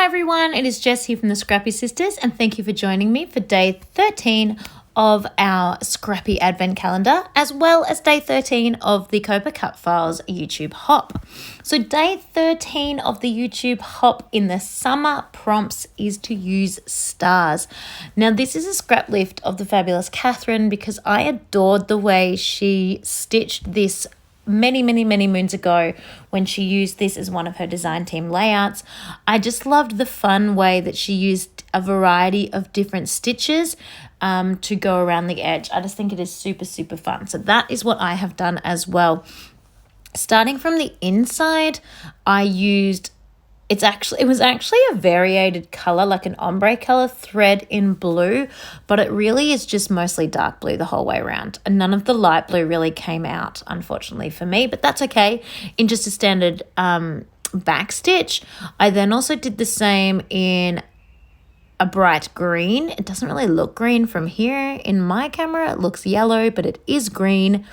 Hi everyone, it is Jess here from the Scrappy Sisters, and thank you for joining me for day 13 of our Scrappy Advent Calendar, as well as day 13 of the COAPA Cutfiles YouTube Hop. So day 13 of the YouTube Hop in the summer prompts is to use stars. Now this is a scrap lift of the fabulous Katherine because I adored the way she stitched this many moons ago when she used this as one of her design team layouts. I just loved the fun way that she used a variety of different stitches to go around the edge. I just think it is super fun. So that is what I have done as well. Starting from the inside, I used it was actually a variated color, like an ombre color thread in blue, but it really is just mostly dark blue the whole way around. And none of the light blue really came out, unfortunately for me, but that's okay. In just a standard back stitch. I then also did the same in a bright green. It doesn't really look green from here. In my camera, it looks yellow, but it is green.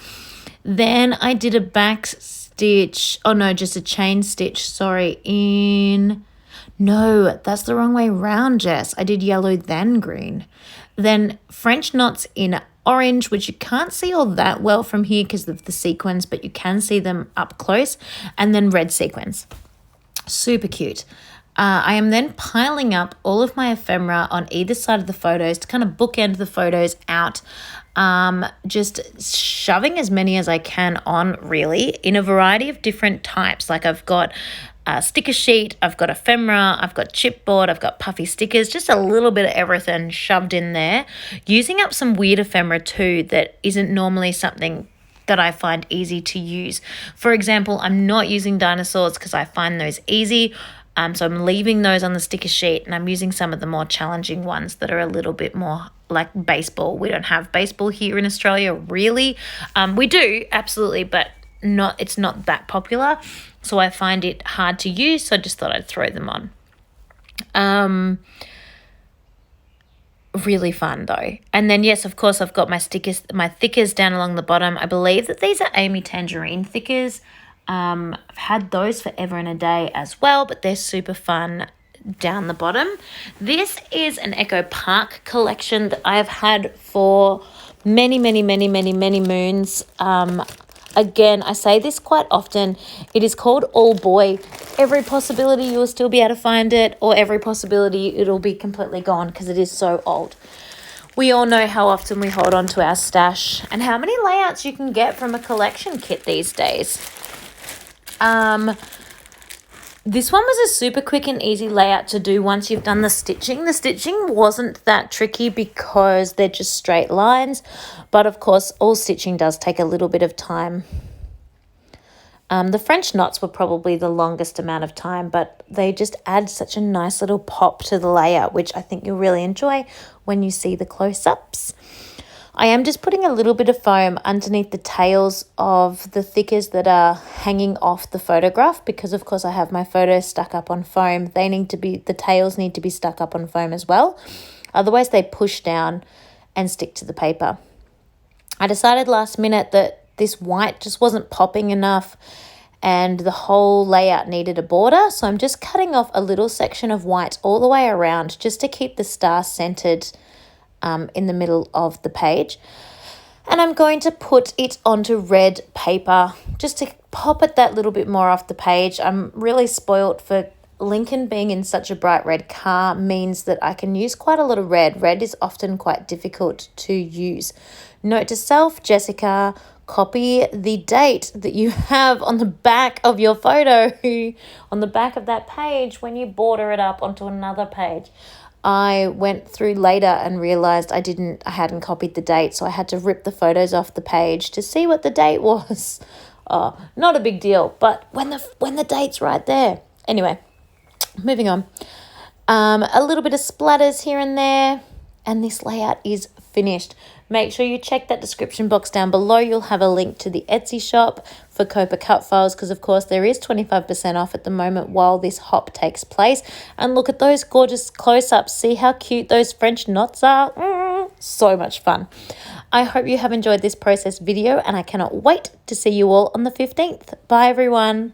Then I did a back stitch, just a chain stitch, no, that's the wrong way round, Jess. I did yellow then green. Then French knots in orange, which you can't see all that well from here because of the sequins, but you can see them up close, and then red sequins. Super cute. I am then piling up all of my ephemera on either side of the photos to kind of bookend the photos out, just shoving as many as I can on, really, in a variety of different types. Like I've got a sticker sheet, I've got ephemera, I've got chipboard, I've got puffy stickers, just a little bit of everything shoved in there. Using up some weird ephemera too that isn't normally something that I find easy to use. For example, I'm not using dinosaurs because I find those easy. So I'm leaving those on the sticker sheet, and I'm using some of the more challenging ones that are a little bit more like baseball. We don't have baseball here in Australia, really. We do, absolutely, but it's not that popular. So I find it hard to use, so I just thought I'd throw them on. Really fun though. And then, yes, of course, I've got my thickers down along the bottom. I believe that these are Amy Tangerine thickers. I've had those forever and a day as well, but they're super fun down the bottom. This is an Echo Park collection that I've had for many moons. Again, I say this quite often. It is called All Boy. Every possibility you will still be able to find it, or every possibility it'll be completely gone because it is so old. We all know how often we hold on to our stash and how many layouts you can get from a collection kit these days. This one was a super quick and easy layout to do once you've done the stitching. The stitching wasn't that tricky because they're just straight lines, but of course all stitching does take a little bit of time. The French knots were probably the longest amount of time, but they just add such a nice little pop to the layout, which I think you'll really enjoy when you see the close-ups. I am just putting a little bit of foam underneath the tails of the thickers that are hanging off the photograph because, of course, I have my photos stuck up on foam. The tails need to be stuck up on foam as well. Otherwise, they push down and stick to the paper. I decided last minute that this white just wasn't popping enough and the whole layout needed a border. So I'm just cutting off a little section of white all the way around just to keep the star centered in the middle of the page, and I'm going to put it onto red paper just to pop it that little bit more off the page. I'm really spoilt for Lincoln being in such a bright red car means that I can use quite a lot of red. Red is often quite difficult to use. Note to self, Jessica, copy the date that you have on the back of your photo, on the back of that page when you border it up onto another page. I went through later and realized I hadn't copied the date, so I had to rip the photos off the page to see what the date was. Oh, not a big deal, but when the date's right there. Anyway, moving on. A little bit of splatters here and there, and this layout is finished. Make sure you check that description box down below. You'll have a link to the Etsy shop for COAPA Cutfiles because, of course, there is 25% off at the moment while this hop takes place. And look at those gorgeous close-ups. See how cute those French knots are? So much fun. I hope you have enjoyed this process video, and I cannot wait to see you all on the 15th. Bye, everyone.